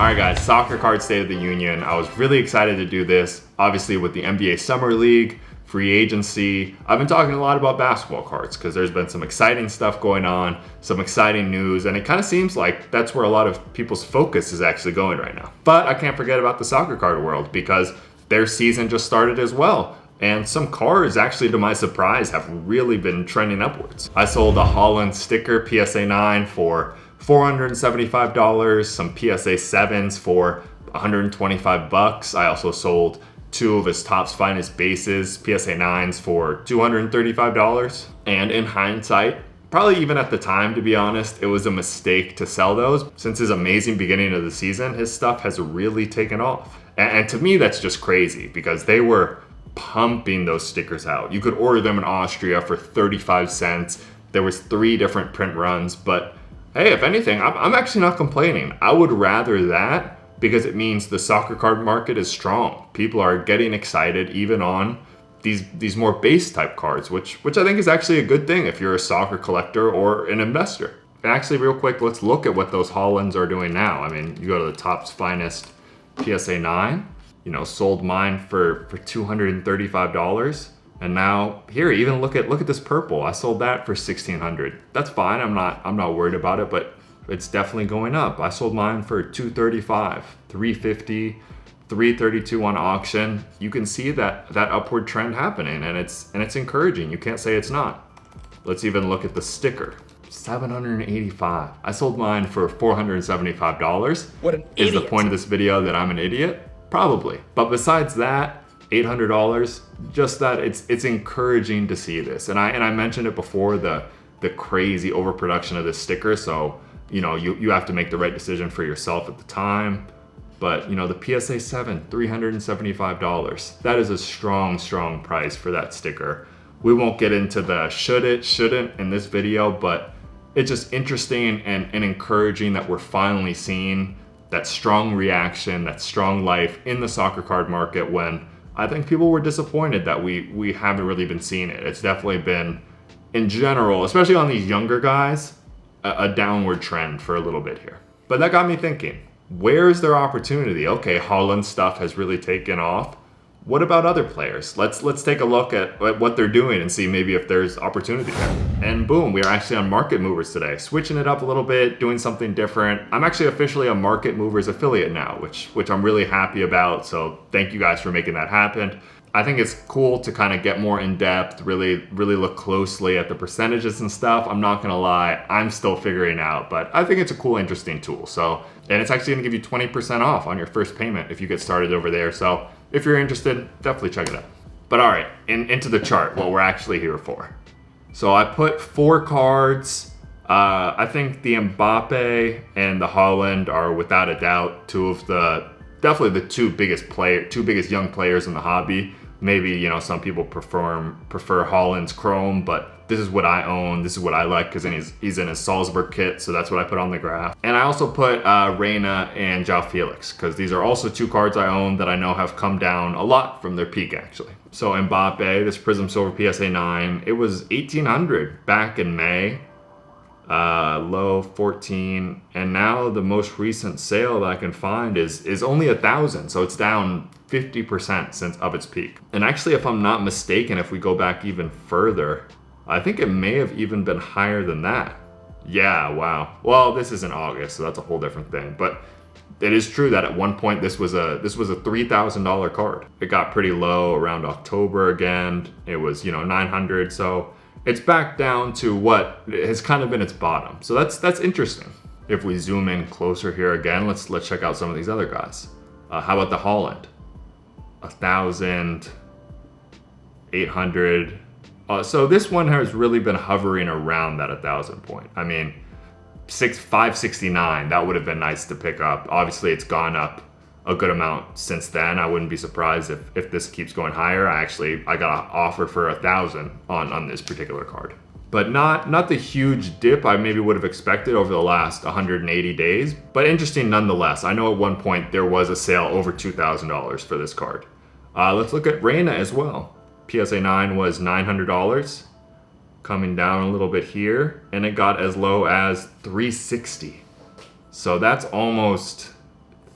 Alright guys, Soccer Card State of the Union. I was really excited to do this, obviously with the NBA Summer League, free agency. I've been talking a lot about basketball cards because there's been some exciting stuff going on, some exciting news, and it kind of seems like that's where a lot of people's focus is actually going right now. But I can't forget about the soccer card world because their season just started as well. And some cards, actually to my surprise, have really been trending upwards. I sold a Haaland sticker PSA 9 for $475, some PSA 7s for $125. I also sold two of his Topps Finest bases, PSA 9s for $235. And in hindsight, probably even at the time, to be honest, it was a mistake to sell those. Since his amazing beginning of the season, his stuff has really taken off. And to me, that's just crazy because they were pumping those stickers out. You could order them in Austria for 35 cents. There was 3 different print runs, but hey, if anything, I'm actually not complaining. I would rather that because it means the soccer card market is strong. People are getting excited even on these more base type cards, which I think is actually a good thing if you're a soccer collector or an investor. And actually, real quick, let's look at what those Haalands are doing now. I mean, you go to the Topps Finest PSA 9, sold mine for $235. And now here, even look at this purple. I sold that for $1,600. That's fine. I'm not worried about it, but it's definitely going up. I sold mine for $235, $350, $332 on auction. You can see that upward trend happening, and it's encouraging. You can't say it's not. Let's even look at the sticker. $785. I sold mine for $475. What an idiot. Is the point of this video that I'm an idiot? Probably. But besides that, $800, just that it's encouraging to see this. And I mentioned it before, the crazy overproduction of this sticker. So, you have to make the right decision for yourself at the time. But, the PSA 7, $375. That is a strong price for that sticker. We won't get into the should it, shouldn't in this video, but it's just interesting and encouraging that we're finally seeing that strong reaction, that strong life in the soccer card market when I think people were disappointed that we haven't really been seeing it. It's definitely been, in general, especially on these younger guys, a downward trend for a little bit here. But that got me thinking, where is their opportunity? Okay, Haaland stuff has really taken off. What about other players? Let's take a look at what they're doing and see maybe if there's opportunity there. And boom, we are actually on Market Movers today, switching it up a little bit, doing something different. I'm actually officially a Market Movers affiliate now, which I'm really happy about. So thank you guys for making that happen. I think it's cool to kind of get more in depth, really look closely at the percentages and stuff. I'm not gonna lie, I'm still figuring out, but I think it's a cool, interesting tool. So, and it's actually gonna give you 20% off on your first payment if you get started over there. So if you're interested, definitely check it out. But all right, into the chart, what we're actually here for. So I put 4 cards. I think the Mbappe and the Haaland are without a doubt definitely the two biggest young players in the hobby. Maybe, some people prefer Haaland's Chrome, but this is what I own. This is what I like because he's in his Salzburg kit, so that's what I put on the graph. And I also put Reina and João Felix because these are also 2 cards I own that I know have come down a lot from their peak, actually. So Mbappe, this Prism Silver PSA 9, it was $1,800 back in May. Low 14, and now the most recent sale that I can find is only $1,000, so it's down 50% since of its peak. And actually, if I'm not mistaken, if we go back even further, I think it may have even been higher than that. Yeah, wow. Well, this is in August, so that's a whole different thing. But it is true that at one point this was a $3,000 card. It got pretty low around October again. It was $900, so it's back down to what has kind of been its bottom. So that's interesting. If we zoom in closer here again, let's check out some of these other guys. How about the Haaland? 1,800. So this one has really been hovering around that 1,000 point. I mean, 569. That would have been nice to pick up. Obviously, it's gone up a good amount since then. I wouldn't be surprised if this keeps going higher. I got offered for 1,000 on this particular card, but not the huge dip I maybe would have expected over the last 180 days, but interesting nonetheless. I know at one point there was a sale over $2,000 for this card. Let's look at Reina as well. PSA 9 was $900, coming down a little bit here, and it got as low as $360. So that's almost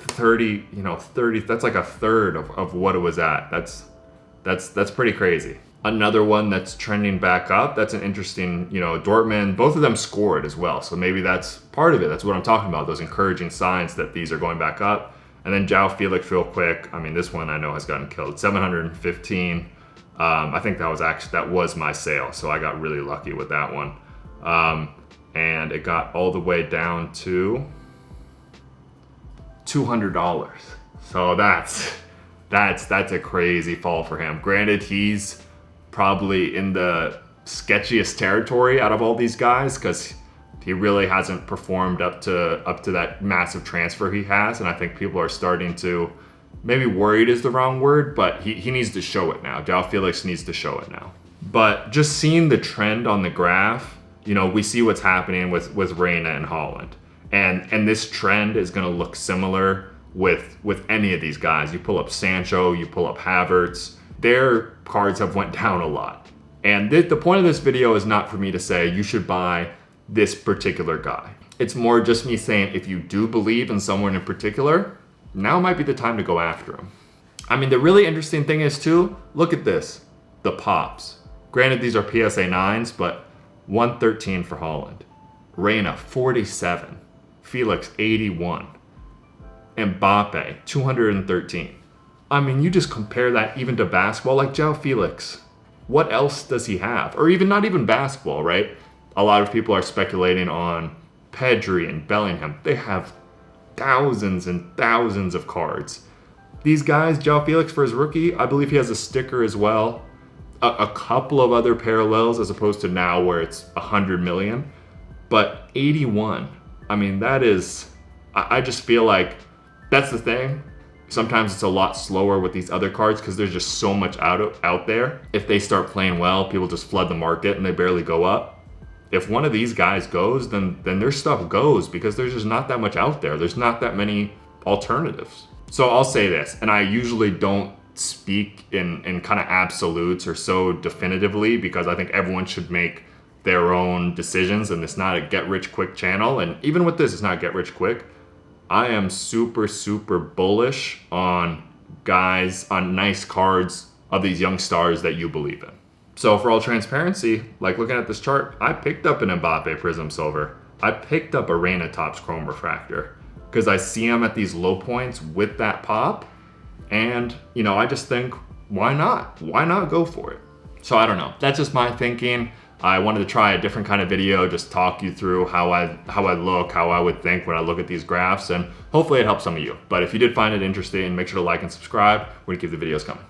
30, 30, that's like a third of what it was at. That's pretty crazy. Another one that's trending back up, that's an interesting, Dortmund, both of them scored as well. So maybe that's part of it. That's what I'm talking about, those encouraging signs that these are going back up. And then João Felix real quick. I mean, this one I know has gotten killed, 715. I think that was my sale. So I got really lucky with that one. And it got all the way down to $200. So that's a crazy fall for him. Granted, he's probably in the sketchiest territory out of all these guys because he really hasn't performed up to that massive transfer he has, and I think people are starting to, maybe worried is the wrong word, but he needs to show it now. João Felix needs to show it now. But just seeing the trend on the graph, we see what's happening with Reyna and Haaland, and this trend is going to look similar with any of these guys. You pull up Sancho, you pull up Havertz, their cards have went down a lot. And the point of this video is not for me to say you should buy this particular guy. It's more just me saying if you do believe in someone in particular, now might be the time to go after him. I mean, the really interesting thing is too, look at this, the pops. Granted, these are PSA 9s, but 113 for Haaland. Reyna, 47. Felix, 81. Mbappe, 213. I mean, you just compare that even to basketball, like João Felix. What else does he have? Or even not even basketball, right? A lot of people are speculating on Pedri and Bellingham. They have thousands and thousands of cards. These guys, João Felix for his rookie, I believe he has a sticker as well. A couple of other parallels as opposed to now where it's 100 million. But 81, I mean, that is, I just feel like that's the thing. Sometimes it's a lot slower with these other cards because there's just so much out there. If they start playing well, people just flood the market and they barely go up. If one of these guys goes, then their stuff goes because there's just not that much out there. There's not that many alternatives. So I'll say this, and I usually don't speak in kind of absolutes or so definitively because I think everyone should make their own decisions and it's not a get-rich-quick channel. And even with this, it's not get-rich-quick. I am super, super bullish on guys, on nice cards of these young stars that you believe in. So for all transparency, like looking at this chart, I picked up an Mbappe Prism Silver. I picked up a Reyna Topps Chrome Refractor because I see them at these low points with that pop. And, I just think, why not? Why not go for it? So I don't know. That's just my thinking. I wanted to try a different kind of video, just talk you through how I look, how I would think when I look at these graphs, and hopefully it helps some of you. But if you did find it interesting, make sure to like and subscribe. We're gonna keep the videos coming.